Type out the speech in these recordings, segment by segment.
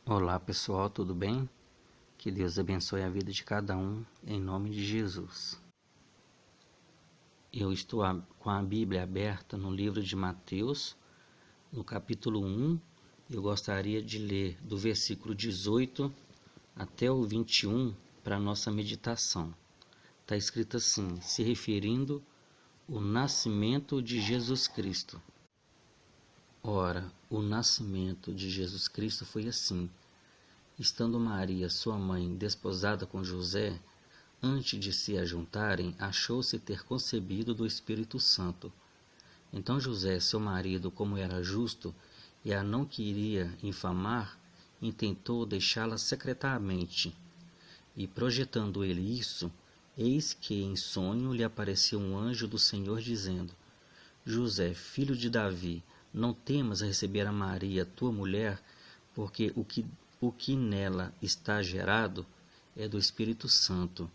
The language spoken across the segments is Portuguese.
Olá pessoal, tudo bem? Que Deus abençoe a vida de cada um, em nome de Jesus. Eu estou com a Bíblia aberta no livro de Mateus, no capítulo 1. Eu gostaria de ler do versículo 18 até o 21 para a nossa meditação. Está escrito assim, se referindo ao nascimento de Jesus Cristo. Ora, o nascimento de Jesus Cristo foi assim. Estando Maria, sua mãe, desposada com José, antes de se ajuntarem, achou-se ter concebido do Espírito Santo. Então José, seu marido, como era justo e a não queria infamar, intentou deixá-la secretamente. E projetando ele isso, eis que em sonho lhe apareceu um anjo do Senhor dizendo: José, filho de Davi, não temas receber a Maria, tua mulher, porque o que nela está gerado é do Espírito Santo.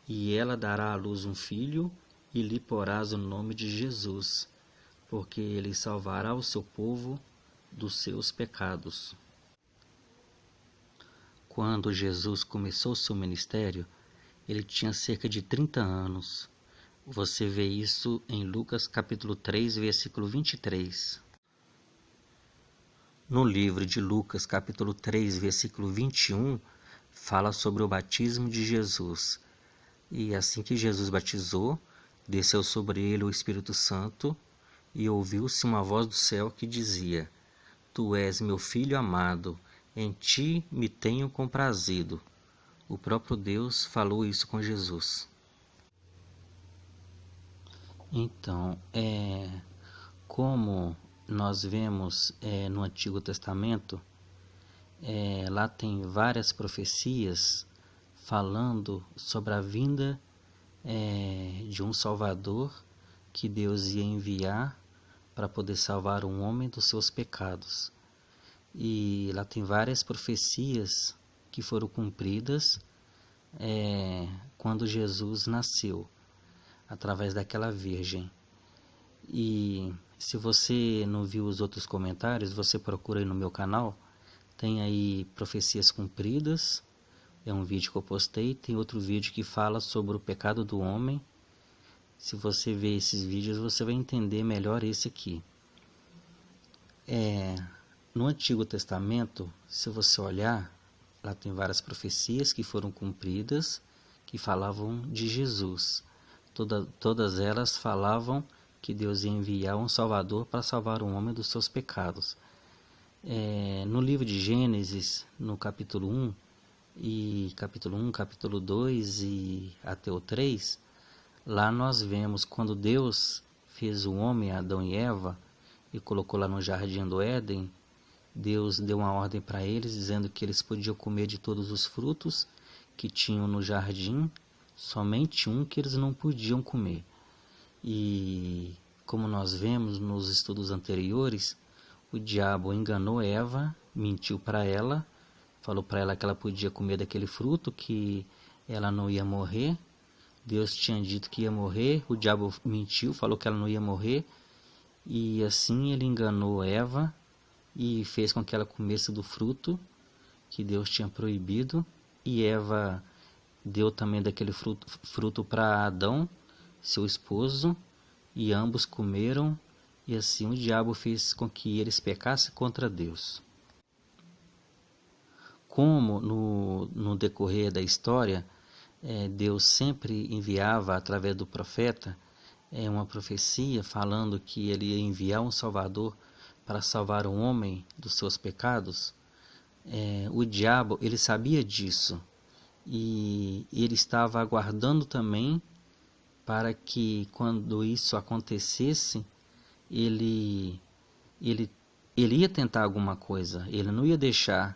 E ela dará à luz um filho, e lhe porás o nome de Jesus, porque ele salvará o seu povo dos seus pecados. Quando Jesus começou seu ministério, ele tinha cerca de 30 anos. Você vê isso em Lucas capítulo 3, versículo 23. No livro de Lucas capítulo 3, versículo 21, fala sobre o batismo de Jesus. E assim que Jesus batizou, desceu sobre ele o Espírito Santo, e ouviu-se uma voz do céu que dizia: Tu és meu filho amado, em ti me tenho comprazido. O próprio Deus falou isso com Jesus. Então, como nós vemos no Antigo Testamento, lá tem várias profecias falando sobre a vinda de um Salvador que Deus ia enviar para poder salvar um homem dos seus pecados. E lá tem várias profecias que foram cumpridas quando Jesus nasceu, através daquela virgem. E se você não viu os outros comentários, você procura aí no meu canal, tem aí profecias cumpridas, é um vídeo que eu postei, tem outro vídeo que fala sobre o pecado do homem. Se você ver esses vídeos, você vai entender melhor esse aqui. No Antigo Testamento, se você olhar, lá tem várias profecias que foram cumpridas, que falavam de Jesus. Todas elas falavam que Deus ia enviar um Salvador para salvar um homem dos seus pecados. No livro de Gênesis, no capítulo 1, capítulo 2 e até o 3, lá nós vemos quando Deus fez o homem, Adão e Eva, e colocou lá no jardim do Éden, Deus deu uma ordem para eles, dizendo que eles podiam comer de todos os frutos que tinham no jardim, somente um que eles não podiam comer. E como nós vemos nos estudos anteriores, o diabo enganou Eva, mentiu para ela, falou para ela que ela podia comer daquele fruto, que ela não ia morrer. Deus tinha dito que ia morrer, o diabo mentiu, falou que ela não ia morrer, e assim ele enganou Eva e fez com que ela comesse do fruto que Deus tinha proibido, e Eva deu também daquele fruto para Adão, seu esposo, e ambos comeram, e assim o diabo fez com que eles pecassem contra Deus. Como no decorrer da história, Deus sempre enviava através do profeta uma profecia falando que ele ia enviar um Salvador para salvar um homem dos seus pecados, o diabo ele sabia disso e ele estava aguardando também para que quando isso acontecesse, ele ia tentar alguma coisa, ele não ia deixar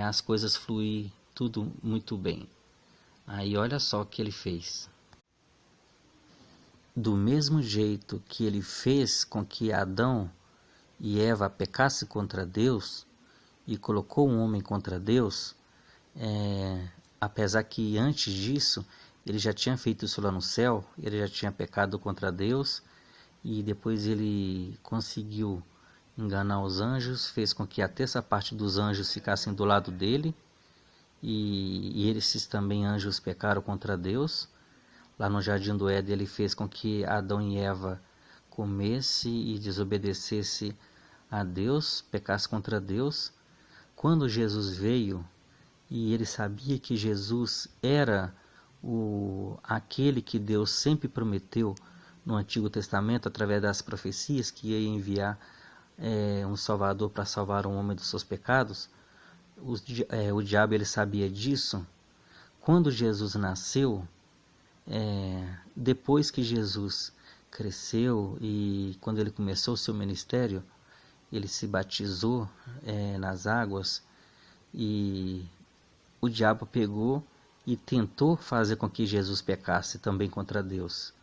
as coisas fluir tudo muito bem. Aí olha só o que ele fez. Do mesmo jeito que ele fez com que Adão e Eva pecassem contra Deus e colocou um homem contra Deus, apesar que antes disso ele já tinha feito isso lá no céu, ele já tinha pecado contra Deus e depois ele conseguiu enganar os anjos, fez com que a terça parte dos anjos ficassem do lado dele, e esses também anjos pecaram contra Deus. Lá no Jardim do Éden ele fez com que Adão e Eva comesse e desobedecesse a Deus, pecasse contra Deus. Quando Jesus veio, e ele sabia que Jesus era aquele que Deus sempre prometeu no Antigo Testamento, através das profecias, que ia enviar um Salvador para salvar um homem dos seus pecados. O diabo ele sabia disso. Quando Jesus nasceu, depois que Jesus cresceu e quando ele começou o seu ministério, ele se batizou nas águas, e o diabo pegou e tentou fazer com que Jesus pecasse também contra Deus.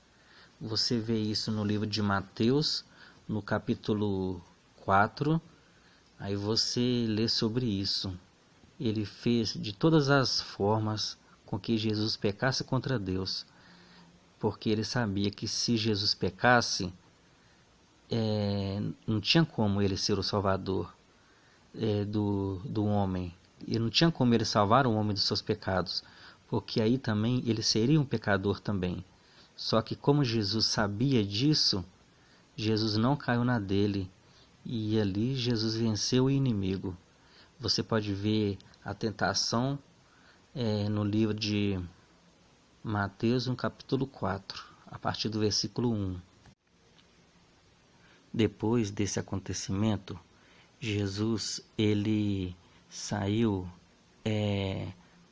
Você vê isso no livro de Mateus, no capítulo 4, aí você lê sobre isso. Ele fez de todas as formas com que Jesus pecasse contra Deus, porque ele sabia que se Jesus pecasse, não tinha como ele ser o salvador do homem, e não tinha como ele salvar o homem dos seus pecados, porque aí também ele seria um pecador também. Só que como Jesus sabia disso, Jesus não caiu na dele, e ali Jesus venceu o inimigo. Você pode ver a tentação no livro de Mateus, no capítulo 4, a partir do versículo 1. Depois desse acontecimento, Jesus ele saiu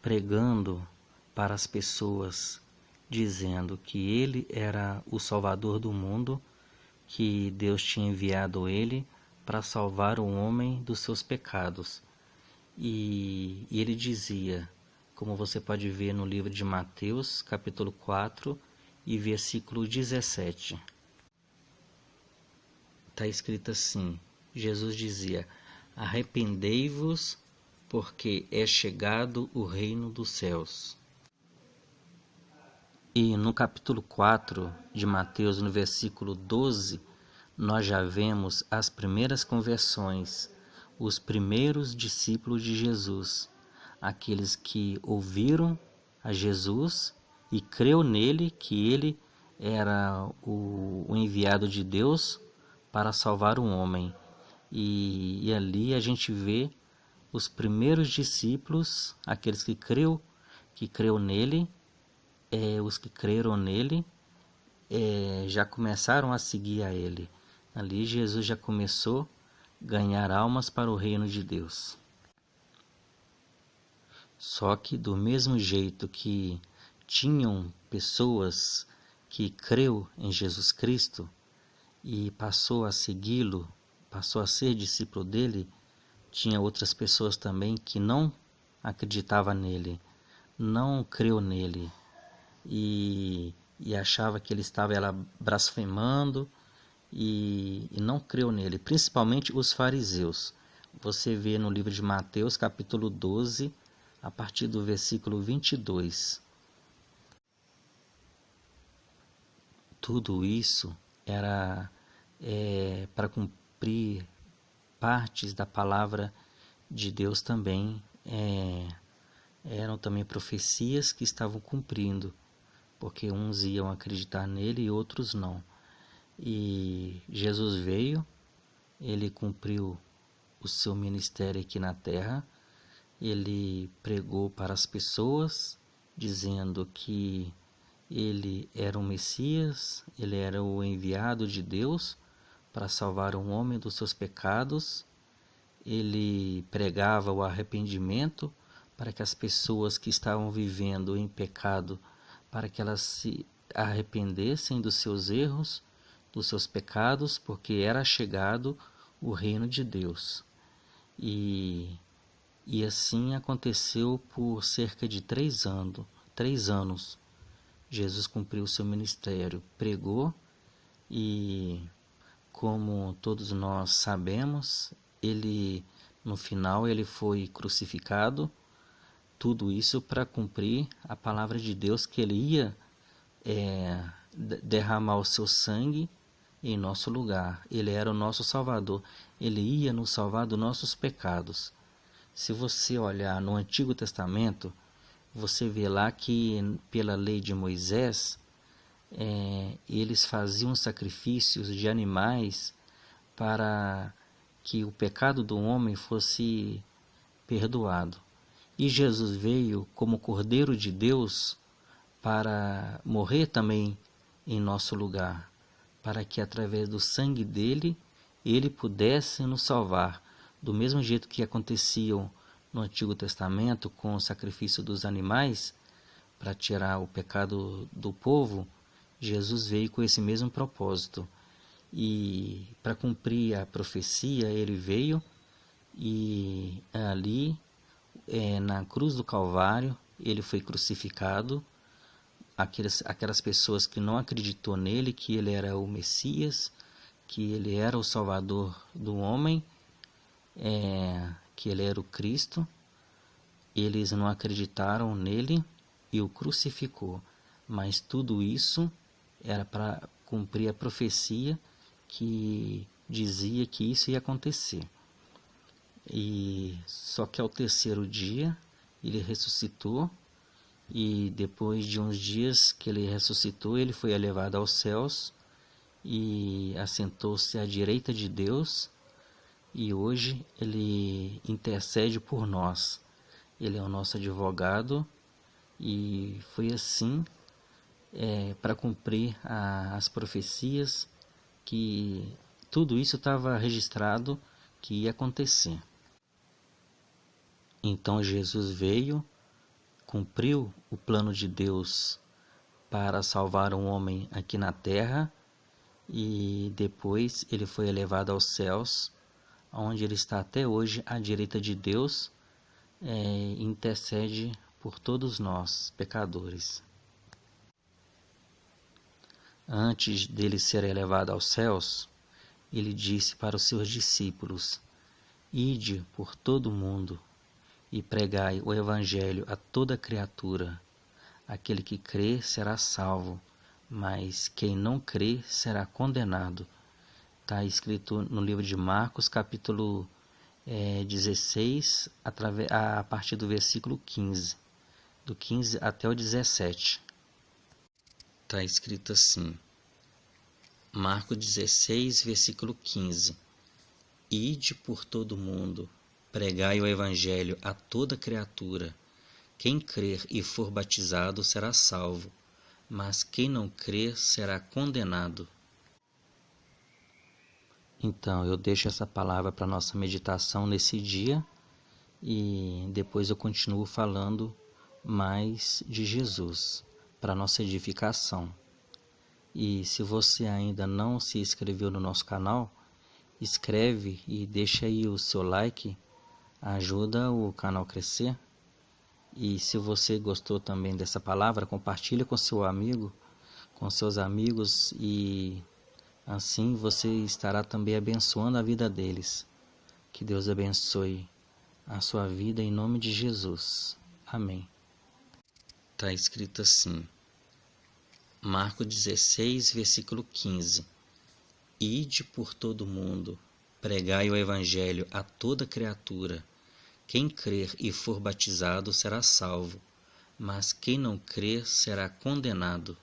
pregando para as pessoas, dizendo que ele era o Salvador do mundo, que Deus tinha enviado ele para salvar o homem dos seus pecados. E ele dizia, como você pode ver no livro de Mateus, capítulo 4 e versículo 17. Está escrito assim, Jesus dizia: arrependei-vos, porque é chegado o reino dos céus. E no capítulo 4 de Mateus, no versículo 12, nós já vemos as primeiras conversões, os primeiros discípulos de Jesus, aqueles que ouviram a Jesus e creu nele, que ele era o enviado de Deus para salvar o homem. E ali a gente vê os primeiros discípulos, aqueles que creu nele, os que creram nele, já começaram a seguir a ele. Ali Jesus já começou a ganhar almas para o reino de Deus. Só que do mesmo jeito que tinham pessoas que creu em Jesus Cristo e passou a segui-lo, passou a ser discípulo dele, tinha outras pessoas também que não acreditavam nele, não creu nele, e achava que ele estava blasfemando, e não creu nele, principalmente os fariseus. Você vê no livro de Mateus, capítulo 12, a partir do versículo 22. Tudo isso era para cumprir partes da palavra de Deus também. Eram também profecias que estavam cumprindo, porque uns iam acreditar nele e outros não. E Jesus veio, ele cumpriu o seu ministério aqui na terra, ele pregou para as pessoas, dizendo que ele era o Messias, ele era o enviado de Deus para salvar um homem dos seus pecados. Ele pregava o arrependimento para que as pessoas que estavam vivendo em pecado, para que elas se arrependessem dos seus erros, dos seus pecados, porque era chegado o reino de Deus. E assim aconteceu por cerca de 3 anos. Jesus cumpriu o seu ministério, pregou, e como todos nós sabemos, no final ele foi crucificado. Tudo isso para cumprir a palavra de Deus, que ele ia derramar o seu sangue em nosso lugar. Ele era o nosso Salvador. ele ia nos salvar dos nossos pecados. Se você olhar no Antigo Testamento, você vê lá que pela lei de Moisés, eles faziam sacrifícios de animais para que o pecado do homem fosse perdoado. E Jesus veio como Cordeiro de Deus para morrer também em nosso lugar, para que através do sangue dele, ele pudesse nos salvar. Do mesmo jeito que aconteciam no Antigo Testamento com o sacrifício dos animais, para tirar o pecado do povo, Jesus veio com esse mesmo propósito. E para cumprir a profecia, ele veio e ali, na cruz do Calvário, ele foi crucificado. Aquelas pessoas que não acreditou nele, que ele era o Messias, que ele era o Salvador do homem, que ele era o Cristo, eles não acreditaram nele e o crucificou. Mas tudo isso era para cumprir a profecia que dizia que isso ia acontecer. E só que ao terceiro dia ele ressuscitou, e depois de uns dias que ele ressuscitou, ele foi elevado aos céus e assentou-se à direita de Deus, e hoje ele intercede por nós. Ele é o nosso advogado, e foi assim para cumprir as profecias, que tudo isso estava registrado que ia acontecer. Então Jesus veio, cumpriu o plano de Deus para salvar um homem aqui na terra, e depois ele foi elevado aos céus, onde ele está até hoje à direita de Deus, intercede por todos nós, pecadores. Antes dele ser elevado aos céus, ele disse para os seus discípulos: Ide por todo o mundo e pregai o Evangelho a toda criatura. Aquele que crê será salvo, mas quem não crê será condenado. Está escrito no livro de Marcos, capítulo 16, a partir do versículo 15, do 15 até o 17. Está escrito assim, Marcos 16, versículo 15. Ide por todo o mundo, pregai o Evangelho a toda criatura. Quem crer e for batizado será salvo, mas quem não crer será condenado. Então, eu deixo essa palavra para nossa meditação nesse dia, e depois eu continuo falando mais de Jesus, para nossa edificação. E se você ainda não se inscreveu no nosso canal, inscreve e deixa aí o seu like, ajuda o canal a crescer. E se você gostou também dessa palavra, compartilha com seu amigo, com seus amigos, e assim você estará também abençoando a vida deles. Que Deus abençoe a sua vida em nome de Jesus. Amém. Está escrito assim, Marcos 16, versículo 15. Ide por todo o mundo, pregai o Evangelho a toda criatura. Quem crer e for batizado será salvo, mas quem não crer será condenado.